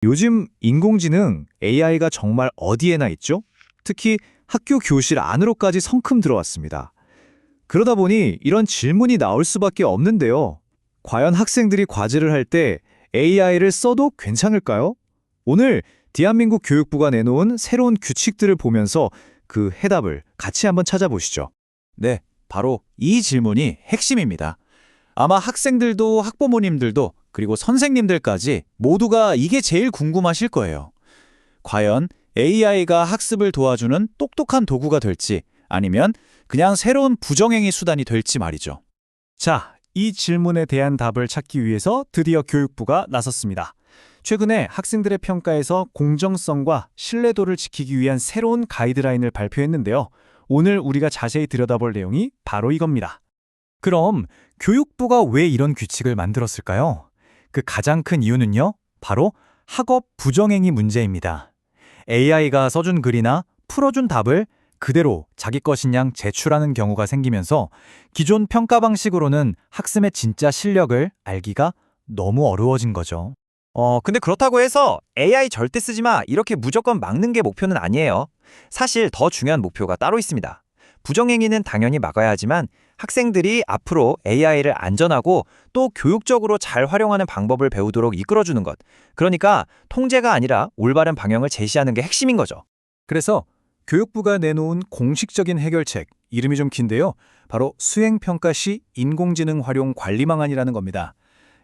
요즘 인공지능 AI가 정말 어디에나 있죠? 특히 학교 교실 안으로까지 성큼 들어왔습니다. 그러다 보니 이런 질문이 나올 수밖에 없는데요. 과연 학생들이 과제를 할 때 AI를 써도 괜찮을까요? 오늘 대한민국 교육부가 내놓은 새로운 규칙들을 보면서 그 해답을 같이 한번 찾아보시죠. 네, 바로 이 질문이 핵심입니다. 아마 학생들도 학부모님들도 그리고 선생님들까지 모두가 이게 제일 궁금하실 거예요. 과연 AI가 학습을 도와주는 똑똑한 도구가 될지 아니면 그냥 새로운 부정행위 수단이 될지 말이죠. 자, 이 질문에 대한 답을 찾기 위해서 드디어 교육부가 나섰습니다. 최근에 학생들의 평가에서 공정성과 신뢰도를 지키기 위한 새로운 가이드라인을 발표했는데요. 오늘 우리가 자세히 들여다볼 내용이 바로 이겁니다. 그럼 교육부가 왜 이런 규칙을 만들었을까요? 그 가장 큰 이유는요, 바로 학업 부정행위 문제입니다. AI가 써준 글이나 풀어준 답을 그대로 자기 것인 양 제출하는 경우가 생기면서 기존 평가 방식으로는 학생의 진짜 실력을 알기가 너무 어려워진 거죠. 근데 그렇다고 해서 AI 절대 쓰지 마 이렇게 무조건 막는 게 목표는 아니에요. 사실 더 중요한 목표가 따로 있습니다. 부정행위는 당연히 막아야 하지만 학생들이 앞으로 AI를 안전하고 또 교육적으로 잘 활용하는 방법을 배우도록 이끌어주는 것. 그러니까 통제가 아니라 올바른 방향을 제시하는 게 핵심인 거죠. 그래서 교육부가 내놓은 공식적인 해결책, 이름이 좀 긴데요. 바로 수행평가 시 인공지능 활용 관리망안이라는 겁니다.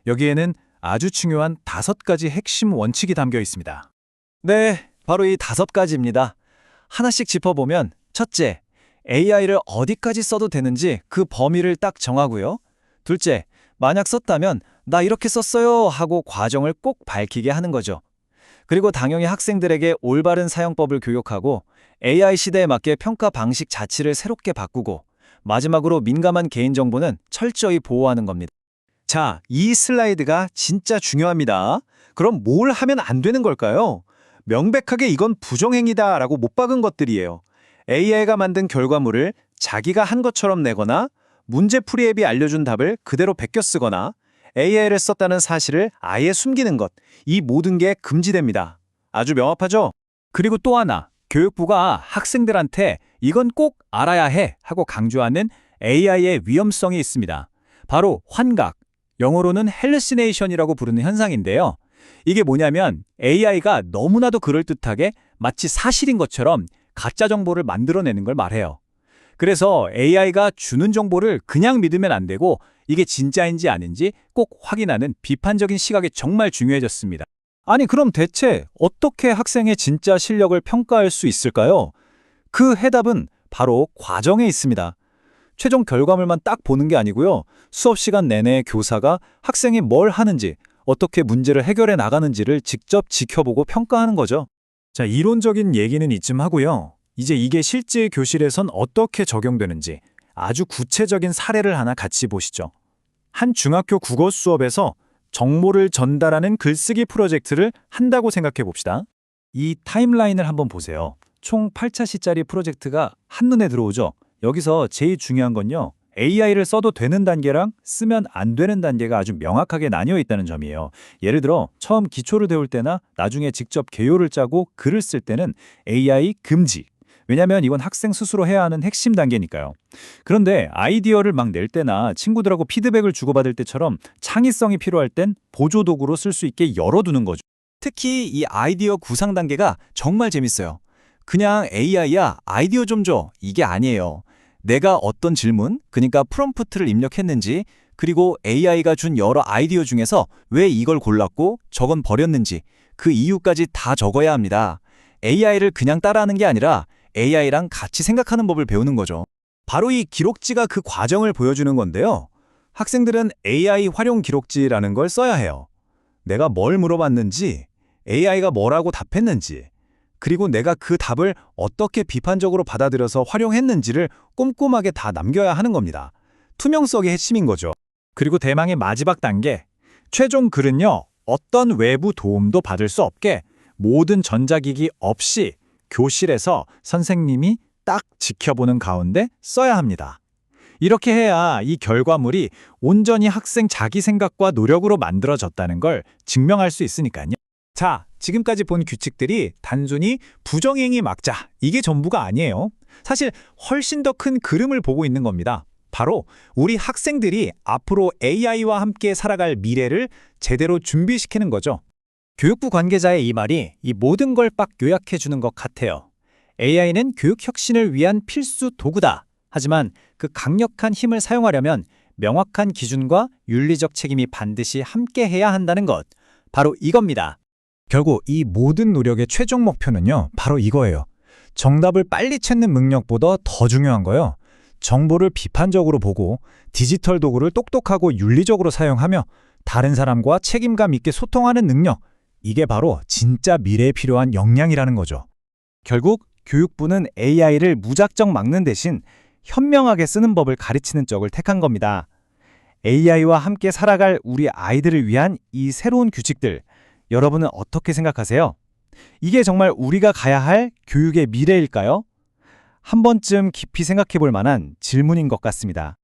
여기에는 아주 중요한 5가지 핵심 원칙이 담겨 있습니다. 네, 바로 이 5가지입니다. 하나씩 짚어보면 첫째, AI를 어디까지 써도 되는지 그 범위를 딱 정하고요. 둘째, 만약 썼다면 나 이렇게 썼어요 하고 과정을 꼭 밝히게 하는 거죠. 그리고 당연히 학생들에게 올바른 사용법을 교육하고 AI 시대에 맞게 평가 방식 자체를 새롭게 바꾸고 마지막으로 민감한 개인정보는 철저히 보호하는 겁니다. 자, 이 슬라이드가 진짜 중요합니다. 그럼 뭘 하면 안 되는 걸까요? 명백하게 이건 부정행위다라고 못 박은 것들이에요. AI가 만든 결과물을 자기가 한 것처럼 내거나 문제풀이 앱이 알려준 답을 그대로 베껴 쓰거나 AI를 썼다는 사실을 아예 숨기는 것, 이 모든 게 금지됩니다. 아주 명확하죠? 그리고 또 하나, 교육부가 학생들한테 이건 꼭 알아야 해 하고 강조하는 AI의 위험성이 있습니다. 바로 환각, 영어로는 hallucination이라고 부르는 현상인데요. 이게 뭐냐면 AI가 너무나도 그럴듯하게 마치 사실인 것처럼 가짜 정보를 만들어내는 걸 말해요. 그래서 AI가 주는 정보를 그냥 믿으면 안 되고 이게 진짜인지 아닌지 꼭 확인하는 비판적인 시각이 정말 중요해졌습니다. 아니, 그럼 대체 어떻게 학생의 진짜 실력을 평가할 수 있을까요? 그 해답은 바로 과정에 있습니다. 최종 결과물만 딱 보는 게 아니고요. 수업 시간 내내 교사가 학생이 뭘 하는지, 어떻게 문제를 해결해 나가는지를 직접 지켜보고 평가하는 거죠. 자, 이론적인 얘기는 이쯤 하고요. 이제 이게 실제 교실에선 어떻게 적용되는지 아주 구체적인 사례를 하나 같이 보시죠. 한 중학교 국어 수업에서 정보를 전달하는 글쓰기 프로젝트를 한다고 생각해 봅시다. 이 타임라인을 한번 보세요. 총 8차시짜리 프로젝트가 한눈에 들어오죠. 여기서 제일 중요한 건요, AI를 써도 되는 단계랑 쓰면 안 되는 단계가 아주 명확하게 나뉘어 있다는 점이에요. 예를 들어 처음 기초를 배울 때나 나중에 직접 개요를 짜고 글을 쓸 때는 AI 금지. 왜냐하면 이건 학생 스스로 해야 하는 핵심 단계니까요. 그런데 아이디어를 막 낼 때나 친구들하고 피드백을 주고받을 때처럼 창의성이 필요할 땐 보조도구로 쓸 수 있게 열어두는 거죠. 특히 이 아이디어 구상 단계가 정말 재밌어요. 그냥 AI야 아이디어 좀 줘 이게 아니에요. 내가 어떤 질문, 그러니까 프롬프트를 입력했는지, 그리고 AI가 준 여러 아이디어 중에서 왜 이걸 골랐고 저건 버렸는지 그 이유까지 다 적어야 합니다. AI를 그냥 따라하는 게 아니라 AI랑 같이 생각하는 법을 배우는 거죠. 바로 이 기록지가 그 과정을 보여주는 건데요. 학생들은 AI 활용 기록지라는 걸 써야 해요. 내가 뭘 물어봤는지, AI가 뭐라고 답했는지, 그리고 내가 그 답을 어떻게 비판적으로 받아들여서 활용했는지를 꼼꼼하게 다 남겨야 하는 겁니다. 투명성이 핵심인 거죠. 그리고 대망의 마지막 단계, 최종 글은요, 어떤 외부 도움도 받을 수 없게 모든 전자기기 없이 교실에서 선생님이 딱 지켜보는 가운데 써야 합니다. 이렇게 해야 이 결과물이 온전히 학생 자기 생각과 노력으로 만들어졌다는 걸 증명할 수 있으니까요. 자, 지금까지 본 규칙들이 단순히 부정행위 막자, 이게 전부가 아니에요. 사실 훨씬 더 큰 그림을 보고 있는 겁니다. 바로 우리 학생들이 앞으로 AI와 함께 살아갈 미래를 제대로 준비시키는 거죠. 교육부 관계자의 이 말이 이 모든 걸 빡 요약해 주는 것 같아요. AI는 교육 혁신을 위한 필수 도구다. 하지만 그 강력한 힘을 사용하려면 명확한 기준과 윤리적 책임이 반드시 함께 해야 한다는 것. 바로 이겁니다. 결국 이 모든 노력의 최종 목표는요, 바로 이거예요. 정답을 빨리 찾는 능력보다 더 중요한 거요. 정보를 비판적으로 보고 디지털 도구를 똑똑하고 윤리적으로 사용하며 다른 사람과 책임감 있게 소통하는 능력. 이게 바로 진짜 미래에 필요한 역량이라는 거죠. 결국 교육부는 AI를 무작정 막는 대신 현명하게 쓰는 법을 가르치는 쪽을 택한 겁니다. AI와 함께 살아갈 우리 아이들을 위한 이 새로운 규칙들, 여러분은 어떻게 생각하세요? 이게 정말 우리가 가야 할 교육의 미래일까요? 한 번쯤 깊이 생각해 볼 만한 질문인 것 같습니다.